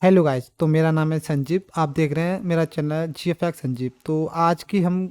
Hello guys. तो मेरा नाम है संजीव। आप देख रहे हैं मेरा चैनल GFX संजीव। तो आज की हम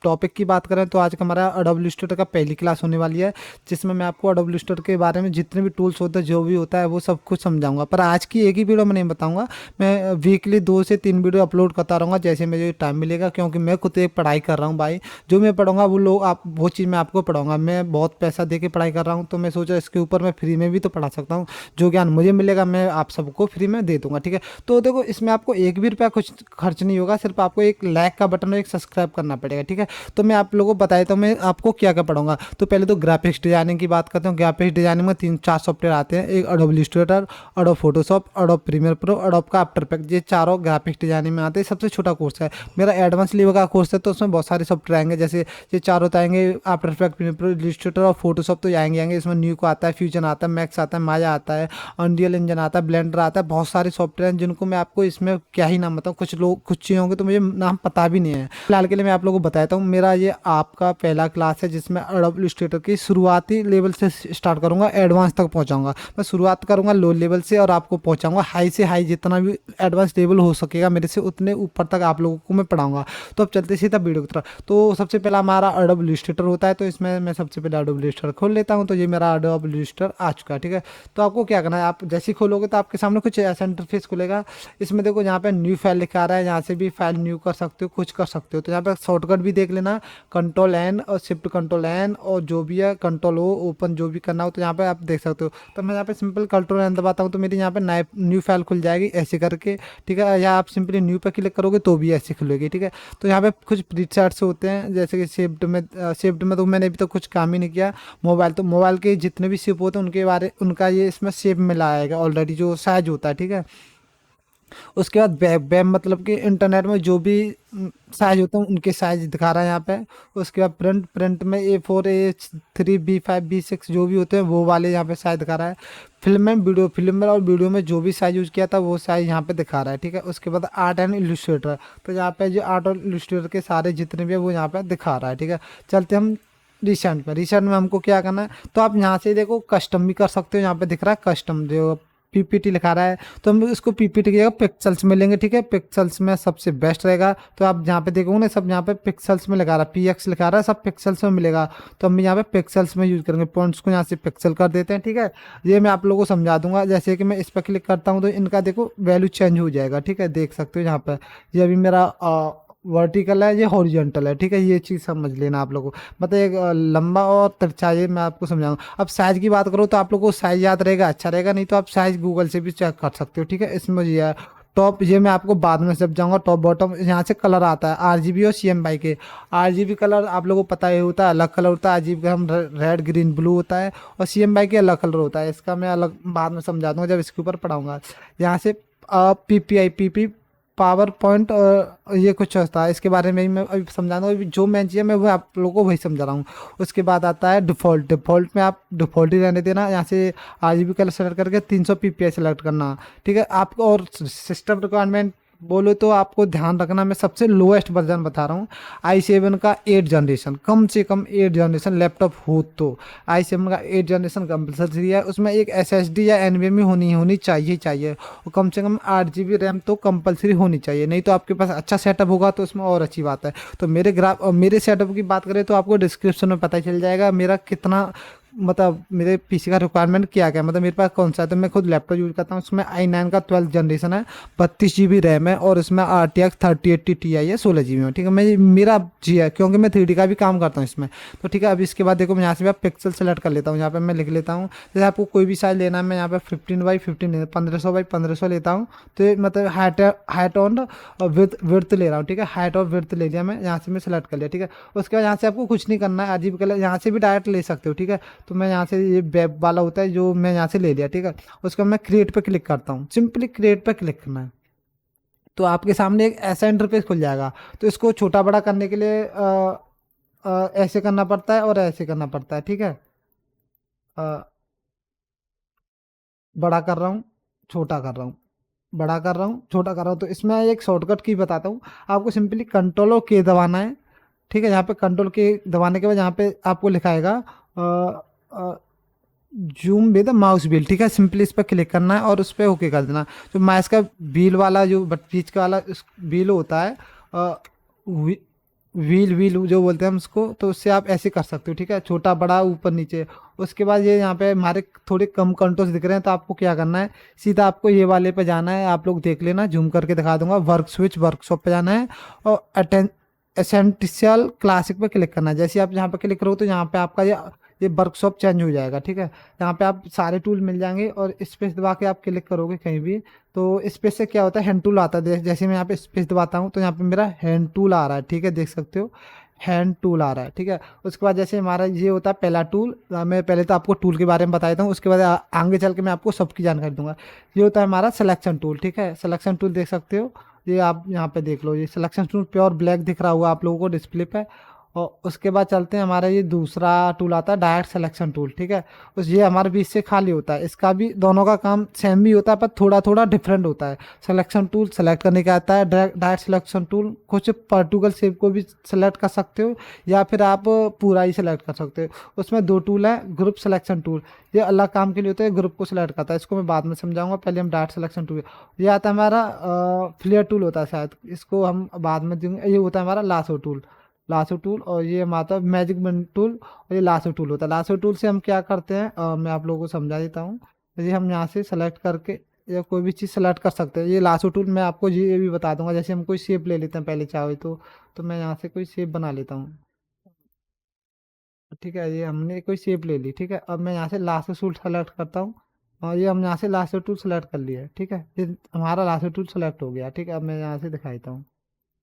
टॉपिक की बात करें तो आज का हमारा अडोबे इलस्ट्रेटर का पहली क्लास होने वाली है, जिसमें मैं आपको अडोबे इलस्ट्रेटर के बारे में जितने भी टूल्स होते हैं, जो भी होता है, वो सब कुछ समझाऊंगा। पर आज की एक ही वीडियो में नहीं बताऊंगा। मैं वीकली 2 से 3 वीडियो अपलोड करता रहूँगा जैसे मुझे टाइम मिलेगा, क्योंकि मैं खुद एक पढ़ाई कर रहा हूँ भाई। जो मैं पढ़ूंगा वो लोग आप वो चीज़ मैं आपको पढ़ाऊंगा। मैं बहुत पैसा दे के पढ़ाई कर रहा हूँ, तो मैं सोचा इसके ऊपर मैं फ्री में भी तो पढ़ा सकता हूँ। जो ज्ञान मुझे मिलेगा मैं आप सबको फ्री में दे दूंगा, ठीक है। तो देखो, इसमें आपको एक भी रुपया कुछ खर्च नहीं होगा, सिर्फ आपको एक लाइक का बटन और एक सब्सक्राइब करना पड़ेगा, ठीक है। तो मैं आप लोगों को बता देता हूँ मैं आपको क्या क्या पढ़ाऊंगा। तो पहले तो ग्राफिक्स डिजाइनिंग की बात करते हैं। ग्राफिक्स डिजाइनिंग में 3-4 सॉफ्टवेयर आते हैं। एक Adobe Illustrator, Adobe Photoshop, Adobe Premiere Pro, Adobe का आफ्टर इफेक्ट। ये चारों ग्राफिक्स डिजाइनिंग में आते हैं। सबसे छोटा कोर्स है मेरा, एडवांस लेवल का कोर्स है। तो उसमें बहुत सारे सॉफ्टवेयर आएंगे, जैसे ये चारों तो आएंगे, After Effect, Premiere Pro, Illustrator और फोटोशॉप तो आएंगे। इसमें न्यू को आता है, फ्यूजन आता है, मैक्स आता है, माया आता है, अनरियल इंजन आता है, ब्लेंडर आता है। बहुत सारे सॉफ्टवेयर हैं जिनको मैं आपको इसमें क्या ही नाम बताऊँ। कुछ लोग कुछ चीज़ होंगे तो मुझे नाम पता भी नहीं है। फिलहाल के लिए मैं आप लोगों को बताता हूँ। मेरा ये आपका पहला क्लास है जिसमें अडोबे इलस्ट्रेटर की शुरुआती लेवल से स्टार्ट करूँगा, एडवांस तक पहुँचाऊँगा। मैं शुरुआत करूँगा लो लेवल से और आपको पहुँचाऊँगा हाई से हाई, जितना भी एडवांस लेवल हो सकेगा मेरे से उतने ऊपर तक आप लोगों को मैं पढ़ाऊँगा। तो अब चलते सीधा वीडियो की तरफ। तो सबसे पहला हमारा अडोबे इलस्ट्रेटर होता है। तो इसमें मैं सबसे पहले अडोबे इलस्ट्रेटर खोल लेता हूँ। तो ये मेरा अडोबे इलस्ट्रेटर आ चुका है, ठीक है। तो आपको क्या करना है, आप जैसे ही खोलोगे तो आपके सामने कुछ ऐसा इंटरफेस खुलेगा। इसमें देखो, यहाँ पे न्यू फाइल लिखा रहा है, यहाँ से भी फाइल न्यू कर सकते हो, कुछ कर सकते हो। तो यहाँ पे शॉर्टकट भी देख लेना, कंट्रोल N और शिफ्ट कंट्रोल N, और जो भी है कंट्रोल O, ओपन जो भी करना हो तो यहाँ पे आप देख सकते हो। तो मैं यहाँ पे सिंपल कंट्रोल N दबाता हूँ तो मेरी यहाँ पे नए न्यू फाइल खुल जाएगी ऐसे करके, ठीक है। या आप सिंपली न्यू पे क्लिक करोगे तो भी ऐसे खुलेगी, ठीक है। तो यहाँ पे कुछ प्रीसेट्स होते हैं, जैसे कि शेप्ड में तो मैंने अभी तक कुछ काम ही नहीं किया। मोबाइल के जितने भी शेप होते हैं उनका ये इसमें शेप मिला आएगा ऑलरेडी, जो साइज होता है, ठीक है। उसके बाद वेब मतलब कि इंटरनेट में जो भी साइज होते हैं उनके साइज दिखा रहा है यहाँ पे। उसके बाद प्रिंट में A4, A3, B5, B6 जो भी होते हैं वो वाले यहाँ पे साइज दिखा रहा है। फिल्म में और वीडियो में जो भी साइज यूज किया था वो साइज यहाँ पे दिखा रहा है, ठीक है। उसके बाद आर्ट एंड इलस्ट्रेटर, तो यहाँ पे जो आर्ट और इलस्ट्रेटर के सारे जितने भी है वो यहाँ पे दिखा रहा है, ठीक है। चलते हम रिसेंट में हमको क्या करना है। तो आप यहाँ से देखो कस्टम भी कर सकते हो। यहाँ पे दिख रहा है कस्टम, जो PPT लिखा रहा है, तो हम इसको PPT की जगह पिक्सल्स में लेंगे, ठीक है। पिक्सल्स में सबसे बेस्ट रहेगा। तो आप यहाँ पे देखोगे ना, सब यहाँ पे पिक्सल्स में लिखा रहा है, PX लिखा रहा है, सब पिक्सल्स में मिलेगा। तो हम यहाँ पे पिक्सल्स में यूज करेंगे। पॉइंट्स को यहाँ से पिक्सल कर देते हैं, ठीक है। ये मैं आप लोगों को समझा दूंगा। जैसे कि मैं इस पर क्लिक करता हूँ तो इनका देखो वैल्यू चेंज हो जाएगा, ठीक है। देख सकते हो यहाँ पर, ये अभी मेरा वर्टिकल है, ये हॉरिजॉन्टल है, ठीक है। ये चीज़ समझ लेना आप लोगों को। मतलब एक लंबा और तिरछा, ये मैं आपको समझाऊंगा। अब साइज़ की बात करो तो आप लोगों को साइज़ याद रहेगा, अच्छा रहेगा। नहीं तो आप साइज़ गूगल से भी चेक कर सकते हो, ठीक है। इसमें ये है टॉप, ये मैं आपको बाद में जब जाऊंगा। टॉप बॉटम, यहाँ से कलर आता है RGB और CMYK के। RGB कलर आप लोगों को पता ही होता है, अलग कलर होता है। RGB का हम रेड ग्रीन ब्लू होता है, और CMYK अलग कलर होता है। इसका मैं अलग बाद में समझा दूंगा जब इसके ऊपर पढ़ाऊंगा। यहाँ से PP पावर पॉइंट और ये कुछ होता है, इसके बारे में ही मैं अभी समझा रहा हूँ। अभी जो मैं चीज़ मैं वो आप लोगों को वही समझा रहा हूँ। उसके बाद आता है डिफ़ॉल्ट में आप डिफ़ॉल्ट ही रहने देना। यहाँ से RGB कलर सेलेक्ट करके 300 PPI सेलेक्ट करना, ठीक है आपको। और सिस्टम रिक्वायरमेंट बोलो तो आपको ध्यान रखना, मैं सबसे लोएस्ट वर्जन बता रहा हूँ। i7 का 8 जनरेशन, कम से कम 8 जनरेशन लैपटॉप हो तो i7 का 8 जनरेशन कंपलसरी है। उसमें एक SSD या NVMe होनी चाहिए। और कम से कम 8 GB रैम तो कंपलसरी होनी चाहिए। नहीं तो आपके पास अच्छा सेटअप होगा तो उसमें और अच्छी बात है। तो मेरे सेटअप की बात करें तो आपको डिस्क्रिप्शन में पता चल जाएगा मेरा कितना, मतलब मेरे PC का रिक्वायरमेंट क्या क्या है, मतलब मेरे पास कौन सा है। तो मैं खुद लैपटॉप यूज़ करता हूँ, उसमें i9 का 12 जनरेशन है, 32 GB रैम है, और उसमें RTX 3080 Ti है 16 GB में, ठीक है। मैं मेरा जी है क्योंकि मैं 3D का भी काम करता हूँ इसमें। तो ठीक है, अब इसके बाद देखो मैं यहाँ से आप पिक्सल सेलेक्ट कर लेता हूँ। यहाँ पे मैं लिख लेता हूँ, जैसे आपको कोई भी साइज लेना है, मैं यहाँ पे 15x15 1500x1500 लेता हूँ। तो ये मतलब हाइट और विड्थ ले रहा हूँ, ठीक है। हाइट और विड्थ ले लिया मैं, यहाँ से मैं सेलेक्ट कर लिया, ठीक है। उसके बाद यहाँ से आपको कुछ नहीं करना है। RGB कलर यहाँ से भी डायरेक्ट ले सकते हो, ठीक है। तो मैं यहाँ से ये वेब वाला होता है जो मैं यहाँ से ले लिया, ठीक है। उसके बाद मैं क्रिएट पे क्लिक करता हूँ, सिंपली क्रिएट पे क्लिक करना है। तो आपके सामने एक ऐसा इंटरफेस खुल जाएगा। तो इसको छोटा बड़ा करने के लिए ऐसे करना पड़ता है और ऐसे करना पड़ता है, ठीक है। अ, बड़ा कर रहा हूँ, छोटा कर रहा हूँ, बड़ा कर रहा हूँ, छोटा कर रहा हूँ। तो इसमें एक शॉर्टकट की बताता हूँ। आपको सिंपली Ctrl+K दबाना है, ठीक है। यहाँ पे Ctrl+K दबाने के बाद यहाँ पे आपको लिखाएगा जूम विद माउस व्हील, ठीक है। सिंपली इस पर क्लिक करना है और उस पर ओके कर देना। जो माउस का व्हील वाला जो बीच का वाला व्हील होता है, अ, व्ही- व्हील व्हील जो बोलते हैं हम उसको, तो उससे आप ऐसे कर सकते हो, ठीक है। छोटा बड़ा ऊपर नीचे। उसके बाद ये यहाँ पे हमारे थोड़े कम कंट्रोल्स दिख रहे हैं, तो आपको क्या करना है, सीधा आपको ये वाले पे जाना है। आप लोग देख लेना, जूम करके दिखा दूंगा। वर्क स्विच वर्कशॉप पे जाना है और एसेंशियल क्लासिक पे क्लिक करना है। जैसे आप यहाँ पे क्लिक करो तो यहाँ पे आपका ये वर्कशॉप चेंज हो जाएगा, ठीक है। यहाँ पे आप सारे टूल मिल जाएंगे और स्पेस दबा के आप क्लिक करोगे कहीं भी, तो स्पेस से क्या होता है, हैंड टूल आता है। जैसे मैं यहाँ पे स्पेस दबाता हूँ तो यहाँ पे मेरा हैंड टूल आ रहा है, ठीक है, देख सकते हो, हैंड टूल आ रहा है, ठीक है। उसके बाद जैसे हमारा ये होता है पहला टूल, मैं पहले तो आपको टूल के बारे में बता देता हूँ, उसके बाद आगे चल के मैं आपको सबकी जानकारी दूंगा। ये होता है हमारा सिलेक्शन टूल, ठीक है। सिलेक्शन टूल देख सकते हो, ये आप यहाँ पे देख लो, ये सिलेक्शन टूल प्योर ब्लैक दिख रहा होगा आप लोगों को डिस्प्ले पे। और उसके बाद चलते हैं, हमारा ये दूसरा टूल आता है डायरेक्ट सिलेक्शन टूल, ठीक है। उस ये हमारे बीच से खाली होता है, इसका भी दोनों का काम सेम भी होता है पर थोड़ा थोड़ा डिफरेंट होता है। सिलेक्शन टूल सेलेक्ट करने का आता है, डायरेक्ट सिलेक्शन टूल कुछ पर्टिकुलर शेप को भी सिलेक्ट कर सकते हो या फिर आप पूरा ही सिलेक्ट कर सकते हो। उसमें दो टूल है, ग्रुप सिलेक्शन टूल, ये अलग काम के लिए होता है, ग्रुप को सिलेक्ट करता है, इसको मैं बाद में समझाऊंगा, पहले हम डायरेक्ट सिलेक्शन टूल। ये आता है हमारा फ्लेयर टूल होता है शायद, इसको हम बाद में देंगे। ये होता है हमारा लासो टूल, लासो टूल। और ये हमारा मैजिक बन टूल और ये लासो टूल होता है। लासो टूल से हम क्या करते हैं, मैं आप लोगों को समझा देता हूँ। ये हम यहाँ से सेलेक्ट करके या कोई भी चीज़ सेलेक्ट कर सकते हैं। ये लासो टूल मैं आपको ये भी बता दूंगा, जैसे हम कोई शेप ले लेते हैं पहले चाहे तो मैं यहाँ से कोई शेप बना लेता हूँ, ठीक है। ये हमने कोई शेप ले ली, ठीक है। अब मैं यहाँ से लासो टूल सेलेक्ट करता हूँ और ये हम यहाँ से लासो टूल सेलेक्ट कर लिया है, ठीक है। ये हमारा लासो टूल सेलेक्ट हो गया, ठीक है। अब मैं यहाँ से दिखाता हूँ,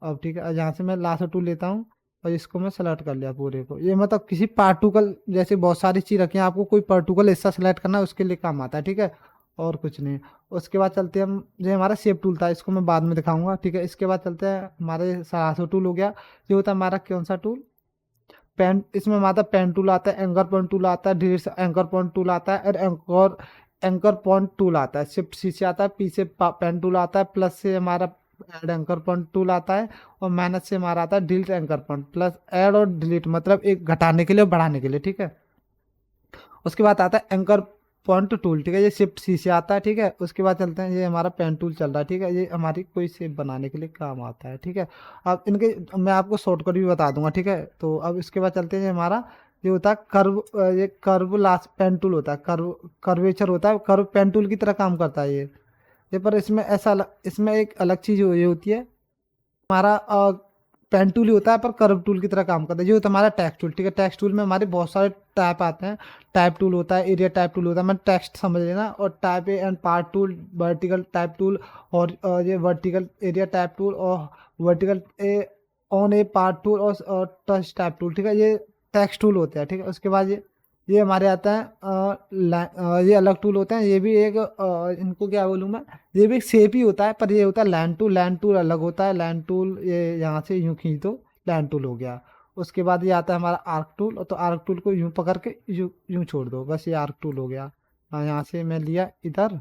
अब ठीक है, यहाँ से मैं लासो टूल लेता हूँ और इसको मैं सेलेक्ट कर लिया पूरे को। ये मतलब किसी पार्टिकल जैसे बहुत सारी चीज़ रखी हैं, आपको कोई पर्टिकुलर हिस्सा सेलेक्ट करना है उसके लिए काम आता है, ठीक है, और कुछ नहीं। उसके बाद चलते हैं हम, ये हमारा शेप टूल था, इसको मैं बाद में दिखाऊंगा, ठीक है। इसके बाद चलते हैं, हमारे लासो टूल हो गया। ये होता है हमारा कौन सा टूल, पेन। इसमें हमारा पेन टूल आता है, एंकर पॉइंट टूल आता है, डिलीट एंकर पॉइंट टूल आता है, और एंकर पॉइंट टूल आता है। शिफ्ट सी से आता है, पी से पेन टूल आता है, प्लस से हमारा ऐड एंकर पॉइंट टूल आता है, और माइनस से हमारा आता है delete anchor point. Plus add और डिलीट मतलब एक घटाने के लिए और बढ़ाने के लिए, ठीक है। उसके बाद आता है एंकर पॉइंट टूल, ठीक है, ये शिफ्ट सी से आता है, ठीक है। उसके बाद चलते हैं, ये हमारा पेन टूल चल रहा है, ठीक है, ये हमारी कोई शेप बनाने के लिए काम आता है, ठीक है। अब इनके मैं आपको शॉर्टकट भी बता दूंगा, ठीक है। तो अब इसके बाद चलते हैं, ये हमारा ये होता है कर्व, ये कर्व लास्ट पेन टूल होता है, कर्वेचर होता है, कर्व पेन टूल की तरह काम करता है ये पर इसमें इसमें एक अलग चीज़ ये होती है, हमारा पेन टूल ही होता है पर कर्व टूल की तरह काम करता है। ये होता है हमारा टेक्स्ट टूल, ठीक है। टेक्स्ट टूल में हमारे बहुत सारे टाइप आते हैं, टाइप टूल होता है, एरिया टाइप टूल होता है, मैं टेक्स्ट समझ लेना, और type A and part tool, vertical type tool, और ये वर्टिकल एरिया टाइप टूल, और vertical A on A part tool, और टच टाइप टूल, ठीक है। ये टेक्स्ट टूल होते हैं, ठीक है। उसके बाद ये हमारे आता है ये अलग टूल होते हैं, ये भी एक इनको क्या बोलूँ मैं, ये भी एक शेप ही होता है पर ये होता है लैंड टूल। लैंड टूल अलग होता है, लैंड टूल ये यहाँ से यूँ खींच दो, लैंड टूल हो गया। उसके बाद ये आता है हमारा आर्क टूल, तो आर्क टूल को यूँ पकड़ के यूँ यूँ छोड़ दो, बस ये आर्क टूल हो गया। यहाँ से मैं लिया इधर,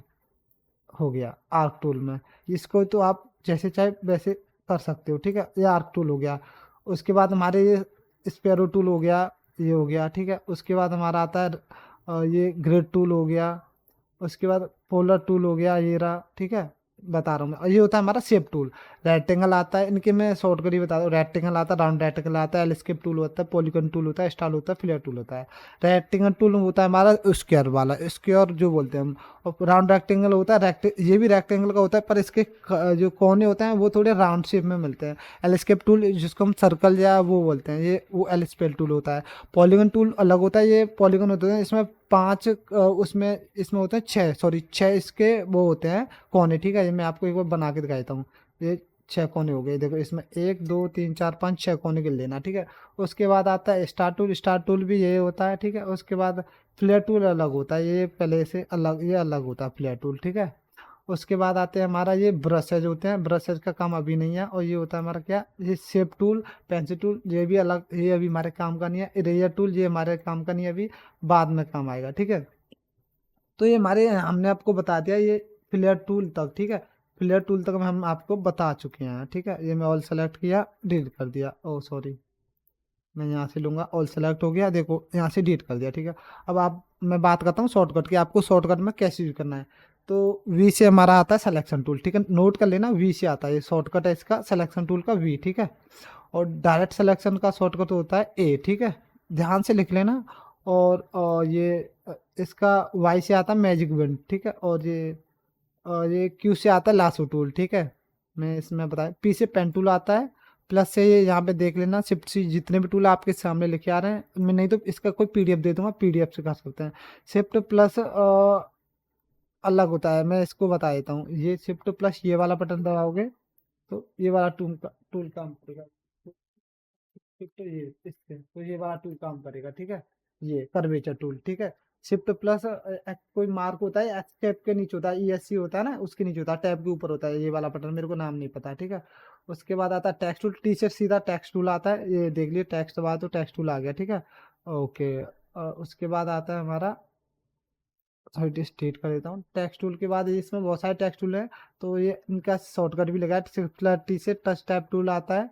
हो गया आर्क टूल में। इसको तो आप जैसे चाहे वैसे कर सकते हो, ठीक है, ये आर्क टूल हो गया। उसके बाद हमारे ये स्पेरो टूल हो गया, ये हो गया, ठीक है। उसके बाद हमारा आता है ये ग्रेड टूल हो गया। उसके बाद पोलर टूल हो गया, ये रहा, ठीक है, बता रहा हूँ मैं। और ये होता है हमारा शेप टूल। रेक्टेंगल आता है, इनके मैं शॉर्टकट ही बता दूँ, रेक्टेंगल आता है, राउंड रेक्टेंगल आता है, एलस्केप टूल होता है, पॉलीगन टूल होता है, स्टार होता है, फ्लेयर टूल होता है। रेक्टेंगल टूल होता है हमारा स्क्वायर वाला, स्क्वायर जो बोलते हैं हम। और राउंड रेक्टेंगल होता है, ये भी रेक्टेंगल का होता है पर इसके जो कोने होते हैं वो थोड़े राउंड शेप में मिलते हैं। एलस्केप टूल जिसको हम सर्कल या वो बोलते हैं, ये वो एलस्पेल टूल होता है। पॉलीगन टूल अलग होता है, ये पॉलीगन होते हैं, इसमें पांच उसमें इसमें होते हैं छः, सॉरी छः इसके वो होते हैं कोने, ठीक है। ये मैं आपको एक बार बना के दिखाता हूँ। ये छः कोने हो गए, देखो इसमें एक दो तीन चार पाँच छः कोने गिन लेना, ठीक है। उसके बाद आता है स्टार टूल, स्टार टूल भी ये होता है, ठीक है। उसके बाद फ्लेयर टूल अलग होता है, ये पहले से अलग, ये अलग होता है फ्लेयर टूल, ठीक है। उसके बाद आते हैं हमारा ये ब्रशेज होते हैं, ब्रशेज का काम अभी नहीं है। और ये होता है हमारा क्या, ये शेप टूल, पेंसिल टूल, ये भी अलग, ये अभी हमारे काम का नहीं है। इरेजर टूल ये हमारे काम का नहीं है, अभी बाद में काम आएगा, ठीक है। तो ये हमारे हमने आपको बता दिया ये फ्लेयर टूल तक, ठीक है। फ्लेयर टूल तक हम आपको बता चुके हैं, ठीक है। ये मैं ऑल सेलेक्ट किया, डिलीट कर दिया, ओ सॉरी। मैं यहाँ से लूँगा, ऑल सेलेक्ट हो गया, देखो यहाँ से डिलीट कर दिया, ठीक है। अब आप मैं बात करता हूँ शॉर्टकट की, आपको शॉर्टकट में कैसे यूज करना है। तो वी से हमारा आता है सिलेक्शन टूल, ठीक है, नोट कर लेना, वी से आता है, ये शॉर्टकट है इसका सिलेक्शन टूल का, वी, ठीक है। और डायरेक्ट सिलेक्शन का शॉर्टकट होता है ए, ठीक है, ध्यान से लिख लेना। और ये इसका वाई से आता है मैजिक विंड, ठीक है। और ये क्यू से आता है लासो टूल, ठीक है। मैं इसमें बताया, पी से पेन टूल आता है, प्लस से ये यहाँ पे देख लेना शिफ्ट सी, जितने भी टूल आपके सामने लिखे आ रहे हैं, मैं नहीं तो इसका कोई पीडीएफ दे दूंगा, पीडीएफ से कर सकते हैं। शिफ्ट प्लस अलग होता है, मैं इसको बता देता हूँ, ये शिफ्ट प्लस ये वाला बटन दबाओगे तो ये वाला टूल काम करेगा, शिफ्ट ये इससे तो ये वाला टूल काम करेगा, ठीक है, ये कर्वेचर टूल, ठीक है। शिफ्ट प्लस कोई मार्क होता है टैब के नीचे होता है, ESC होता है ना, उसके नीचे होता है, टैब के ऊपर होता है ये वाला बटन, मेरे को नाम नहीं पता, ठीक है। उसके बाद आता है टेक्स्ट टूल, टी से सीधा टेक्स्ट टूल आता है, ये देख लिए टेक्स्ट दबा तो टेक्स्ट टूल आ गया, ठीक है। ओके, उसके बाद आता है हमारा, सॉरी स्टेट कर देता हूँ, टेक्स्ट टूल के बाद इसमें बहुत सारे टेक्स्ट टूल है, तो ये इनका शॉर्टकट भी लगा है, शिफ्ट टी से टच टैब टूल आता है।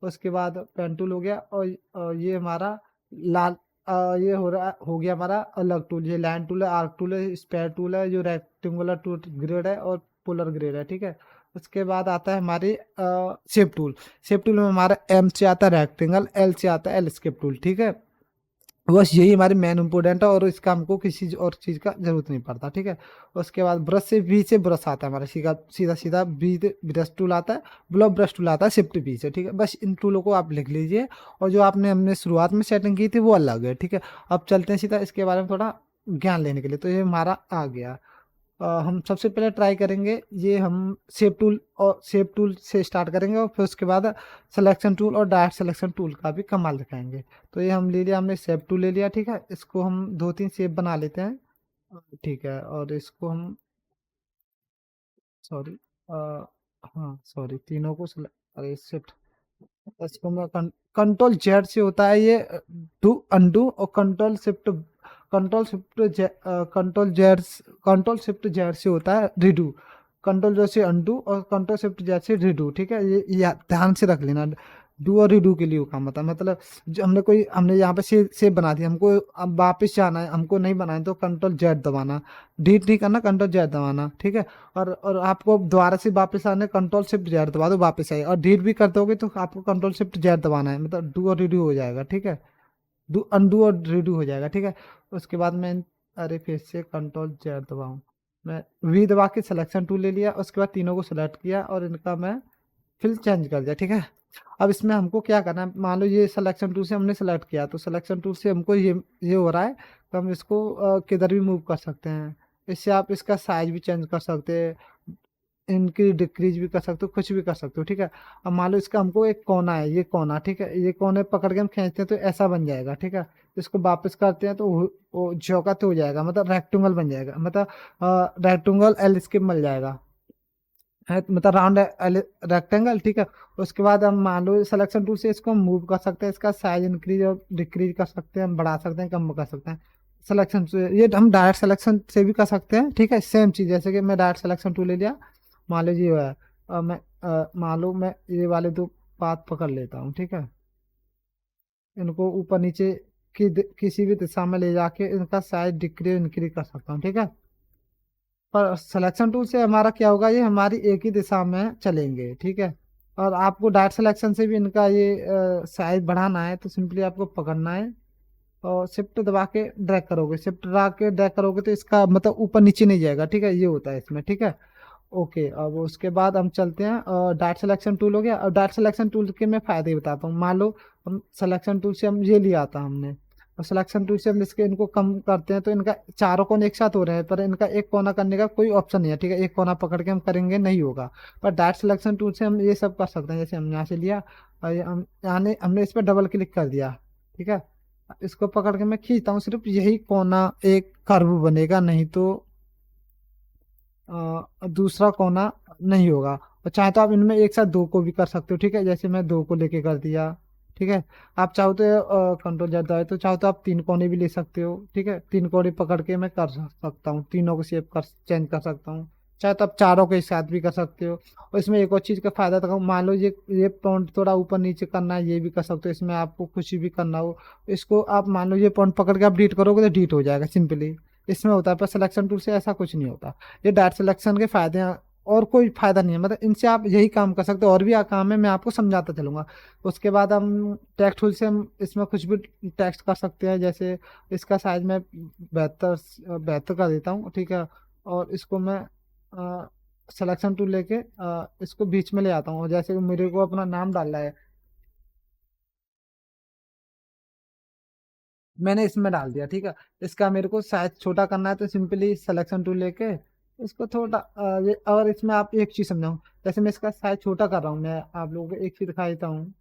उसके बाद पेन टूल हो गया, और ये हमारा लाल ये हो गया हमारा अलग टूल, ये लाइन टूल है, आर्क टूल है, स्पेयर टूल है, जो रेक्टेंगुलर टूल ग्रेड है, और पोलर ग्रेड है, ठीक है। उसके बाद आता है हमारी शेप टूल, शेप टूल में हमारा एम से आता है रेक्टेंगल, एल से आता है एल स्केप टूल, ठीक है। बस यही हमारी मेन इंपॉर्टेंट है, और इसका हमको किसी और चीज़ का जरूरत नहीं पड़ता, ठीक है। उसके बाद ब्रश से बी से ब्रश आता है हमारा, सीधा सीधा सीधा बी ब्रश टूल आता है, ब्लॉक ब्रश टूल आता है शिफ्ट बी से, ठीक है। बस इन टूलों को आप लिख लीजिए, और जो आपने हमने शुरुआत में सेटिंग की थी वो अलग है, ठीक है। अब चलते हैं सीधा इसके बारे में थोड़ा ज्ञान लेने के लिए, तो ये हमारा आ गया। हम सबसे पहले ट्राई करेंगे, ये हम शेप टूल से स्टार्ट करेंगे, और फिर उसके बाद सिलेक्शन टूल और डायरेक्ट सिलेक्शन टूल का भी कमाल दिखाएंगे। तो ये हम ले लिया, हमने शेप टूल ले लिया, ठीक है। इसको हम 2-3 शेप बना लेते हैं, ठीक है। और इसको हम, सॉरी, हाँ सॉरी, तीनों को अरे शिफ्ट, इसको मैं कंट्रोल जेड से होता है ये डू अनडू, और control Z control shift Z से होता है रिडू, कंट्रोल जेड से अनडू, और कंट्रोल शिफ्ट जेड से रिडू, ठीक है। ये ध्यान से रख लेना, डू और रिडू के लिए काम होता है, मतलब जो हमने यहाँ पे सेव बना दिया, हमको अब वापस जाना है, हमको नहीं बनाना है, तो कंट्रोल जेड दबाना, डिलीट नहीं करना, कंट्रोल जेड दबाना, ठीक है। और आपको दोबारा से वापस आने, कंट्रोल शिफ्ट जेड दबा दो, वापस आए, और डिलीट भी कर दोगे तो आपको कंट्रोल शिफ्ट जेड दबाना है, मतलब डू और रिडू हो जाएगा, ठीक है। डू अनडू और रिडू हो जाएगा, ठीक है। उसके बाद मैं, अरे फिर से कंट्रोल जेड दबाऊँ, मैं वी दबा के सिलेक्शन टूल ले लिया, उसके बाद तीनों को सिलेक्ट किया, और इनका मैं फिल चेंज कर दिया, ठीक है। अब इसमें हमको क्या करना है, मान लो ये सिलेक्शन टूल से हमने सेलेक्ट किया, तो सिलेक्शन टूल से हमको ये हो रहा है, तो हम इसको किधर भी मूव कर सकते हैं, इससे आप इसका साइज भी चेंज कर सकते हैं, इंक्रीज डिक्रीज भी कर सकते हो, कुछ भी कर सकते हो, ठीक है। अब मान लो इसका हमको एक कोना है, ये कोना, ठीक है, ये कोने पकड़ के हम खींचते हैं तो ऐसा बन जाएगा, ठीक है। इसको वापस करते हैं तो वो चौकत हो जाएगा, मतलब रेक्टेंगल बन जाएगा, मतलब रेक्टेंगल एल स्केप मिल जाएगा, है मतलब राउंड रेक्टेंगल, ठीक है। उसके बाद हम मान लो सिलेक्शन टूल से इसको हम मूव कर सकते हैं, इसका साइज इंक्रीज और डिक्रीज कर सकते हैं, हम बढ़ा सकते हैं, कम कर सकते हैं सिलेक्शन से, ये हम डायरेक्ट सिलेक्शन से भी कर सकते हैं, ठीक है। सेम चीज़, जैसे कि मैं डायरेक्ट सिलेक्शन टूल ले लिया, मान लीजिए है, मान लो मैं ये वाले दो पाथ पकड़ लेता हूँ, ठीक है, इनको ऊपर नीचे किसी भी दिशा में ले जाके इनका साइज डिक्रीज इंक्रीज कर सकता हूँ, ठीक है। पर सिलेक्शन टूल से हमारा क्या होगा, ये हमारी एक ही दिशा में चलेंगे, ठीक है। और आपको डायरेक्ट सिलेक्शन से भी इनका ये साइज बढ़ाना है, तो सिंपली आपको पकड़ना है, और शिफ्ट दबा के ड्रैग करोगे, शिफ्ट दबा के ड्रैग करोगे तो इसका मतलब ऊपर नीचे नहीं जाएगा, ठीक है, ये होता है इसमें, ठीक है। ओके, अब उसके बाद हम चलते हैं, डायरेक्ट सिलेक्शन टूल हो गया। अब डायरेक्ट सिलेक्शन टूल के मैं फायदे बताता हूँ, मान लो हम सिलेक्शन टूल से हम ये लिया था हमने, और सिलेक्शन टूल से हम इसके इनको कम करते हैं, तो इनका चारों कोने एक साथ हो रहे हैं, पर इनका एक कोना करने का कोई ऑप्शन नहीं है, ठीक है, एक कोना पकड़ के हम करेंगे नहीं होगा। पर डायरेक्ट सिलेक्शन टूल से हम ये सब कर सकते हैं, जैसे हम यहाँ से लिया, और हम हमने इस पर डबल क्लिक कर दिया, ठीक है। इसको पकड़ के मैं खींचता हूँ, सिर्फ यही कोना एक कर्व बनेगा, नहीं तो दूसरा कोना नहीं होगा। और चाहे तो आप इनमें एक साथ दो को भी कर सकते हो, ठीक है, जैसे मैं दो को लेके कर दिया, ठीक है। आप चाहो तो कंट्रोल ज्यादा है, तो चाहो तो आप तीन कोने भी ले सकते हो, ठीक है, तीन कोने पकड़ के मैं कर सकता हूँ, तीनों को शेप कर चेंज कर सकता हूँ, चाहे तो आप चारों के साथ भी कर सकते हो। और इसमें एक और चीज़ का फायदा था, मान लो ये पॉइंट थोड़ा ऊपर नीचे करना है, ये भी कर सकते हो। इसमें आपको कुछ भी करना हो, इसको आप मान लो ये पॉइंट पकड़ के आप डिलीट करोगे तो डिलीट हो जाएगा सिंपली। इसमें होता है, पर सिलेक्शन टूल से ऐसा कुछ नहीं होता। ये डायरेक्ट सिलेक्शन के फायदे हैं, और कोई फायदा नहीं है। मतलब इनसे आप यही काम कर सकते हो, और भी काम है, मैं आपको समझाता चलूंगा। उसके बाद हम टेक्स्ट टूल से हम इसमें कुछ भी टेक्स्ट कर सकते हैं। जैसे इसका साइज मैं 72 कर देता हूँ, ठीक है। और इसको मैं सिलेक्शन टूल लेके इसको बीच में ले आता हूँ। और जैसे कि मेरे को अपना नाम डालना है, मैंने इसमें डाल दिया, ठीक है। इसका मेरे को साइज छोटा करना है, तो सिंपली सिलेक्शन टूल लेके इसको थोड़ा और इसमें आप एक चीज़ समझाऊँ, जैसे मैं इसका साइज छोटा कर रहा हूँ, मैं आप लोगों को एक चीज़ दिखा देता हूँ।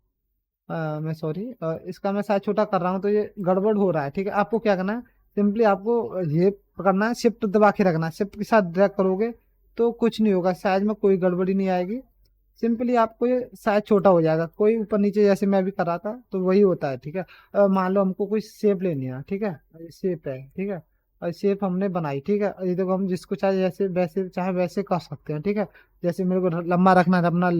मैं सॉरी, इसका मैं साइज छोटा कर रहा हूँ तो ये गड़बड़ हो रहा है, ठीक है। आपको क्या करना है, सिंपली आपको ये पकड़ना है, शिफ्ट दबा के रखना है। शिफ्ट के साथ ड्रैग करोगे तो कुछ नहीं होगा, साइज में कोई गड़बड़ी नहीं आएगी। सिंपली आपको ये साइज छोटा हो जाएगा, कोई ऊपर नीचे जैसे मैं भी कर रहा था तो वही होता है, ठीक है। मान लो हमको कोई शेप लेनी है, ठीक है, ये शेप है, ठीक है। और शेप हमने बनाई, ठीक है। ये देखो, हम जिसको चाहे जैसे वैसे चाहे वैसे कर सकते हैं, ठीक है। जैसे मेरे को लंबा रखना है अपना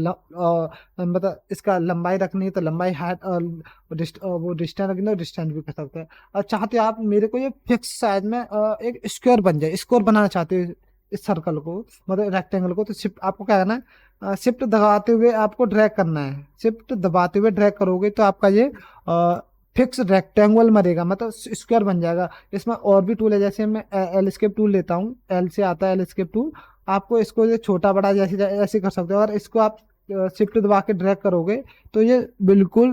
मतलब इसका लंबाई रखनी है तो लंबाई, हाइट और वो डिस्टेंस रखनी है, डिस्टेंस भी कर सकते हैं। और चाहते हो आप मेरे को ये फिक्स साइज में एक स्क्वायर बन जाए, स्क्वायर बनाना चाहते हो इस सर्कल को, मतलब रेक्टेंगल को, तो शिफ्ट आपको क्या करना है, शिफ्ट दबाते हुए आपको ड्रैग करना है। शिफ्ट दबाते हुए ड्रैग करोगे तो आपका ये फिक्स रेक्टेंगल मरेगा, मतलब स्क्वायर बन जाएगा। इसमें और भी टूल है, जैसे मैं एल स्केप टूल लेता हूँ, एल से आता है एल स्केप टूल। आपको इसको ये छोटा बड़ा जैसे ऐसे कर सकते हो, और इसको आप शिफ्ट दबा के ड्रैग करोगे तो ये बिल्कुल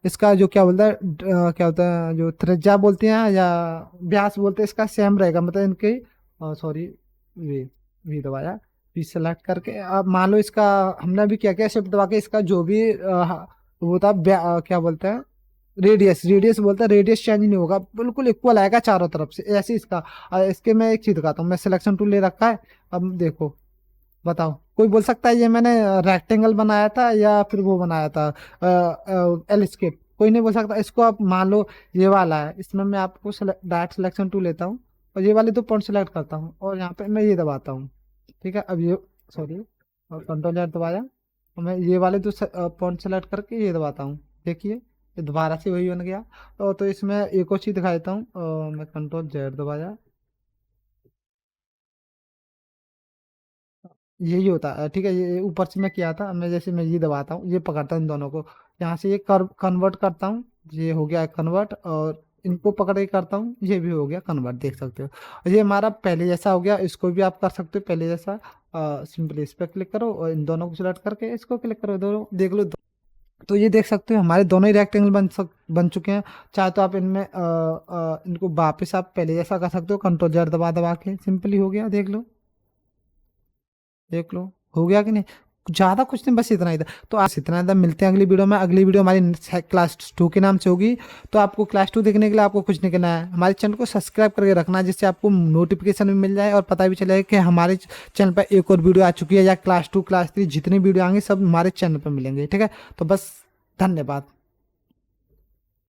इसका जो क्या बोलता है, क्या होता है, जो त्रिज्या बोलते हैं या व्यास बोलते हैं, इसका सेम रहेगा। मतलब इनके सॉरी, वी वी दबाया, वी सेलेक्ट करके अब मान लो इसका हमने अभी क्या क्या शिफ्ट दबा के इसका जो भी वो था, क्या बोलते हैं, रेडियस, रेडियस बोलता है, रेडियस चेंज नहीं होगा, बिल्कुल इक्वल आएगा चारों तरफ से, ऐसे इसका। इसके मैं एक चीज दिखाता हूँ, मैं सिलेक्शन टूल ले रखा है। अब देखो, बताओ, कोई बोल सकता है ये मैंने रेक्टेंगल बनाया था या फिर वो बनाया था एल स्केप, कोई नहीं बोल सकता। इसको आप मान लो ये वाला है, इसमें मैं आपको डायरेक्ट सिलेक्शन टूल लेता हूँ और ये वाले दो पॉइंट सेलेक्ट करता हूँ और यहाँ पे मैं ये दबाता हूँ, ठीक है। अब ये सॉरी, और कंट्रोल Z दबाया और मैं ये वाले दो पॉइंट सेलेक्ट करके ये दबाता हूँ, देखिए ये दोबारा से वही बन गया। तो इसमें एक और चीज़ दिखा देता हूँ, मैं कंट्रोल Z दबाया, यही होता है, ठीक है। ये ऊपर से मैं किया था, मैं जैसे मैं ये दबाता हूँ, ये पकड़ता हूँ इन दोनों को, यहाँ से ये कन्वर्ट करता हूँ, ये हो गया कन्वर्ट। और इनको पकड़ के करता हूँ, ये भी हो गया कन्वर्ट, देख सकते हो। और ये हमारा पहले जैसा हो गया, इसको भी आप कर सकते हो पहले जैसा। सिंपली इस पर क्लिक करो और इन दोनों को सिलेक्ट करके इसको क्लिक करो, दोनों देख लो। तो ये देख सकते हो हमारे दोनों ही रेक्टेंगल बन चुके हैं। चाहे तो आप इनमें इनको वापस आप पहले जैसा कर सकते हो, कंट्रोल Z दबा दबा के, सिंपली हो गया, देख लो, देख लो, हो गया कि नहीं। ज्यादा कुछ नहीं, बस इतना ही था। तो आज इतना था, मिलते हैं अगली वीडियो में। अगली वीडियो हमारी क्लास 2 के नाम से होगी। तो आपको क्लास 2 देखने के लिए आपको कुछ नहीं करना है, हमारे चैनल को सब्सक्राइब करके रखना, जिससे आपको नोटिफिकेशन भी मिल जाए और पता भी चले कि हमारे चैनल पर एक और वीडियो आ चुकी है, या क्लास 2 क्लास 3 जितनी वीडियो आएंगे सब हमारे चैनल पर मिलेंगे, ठीक है। तो बस, धन्यवाद।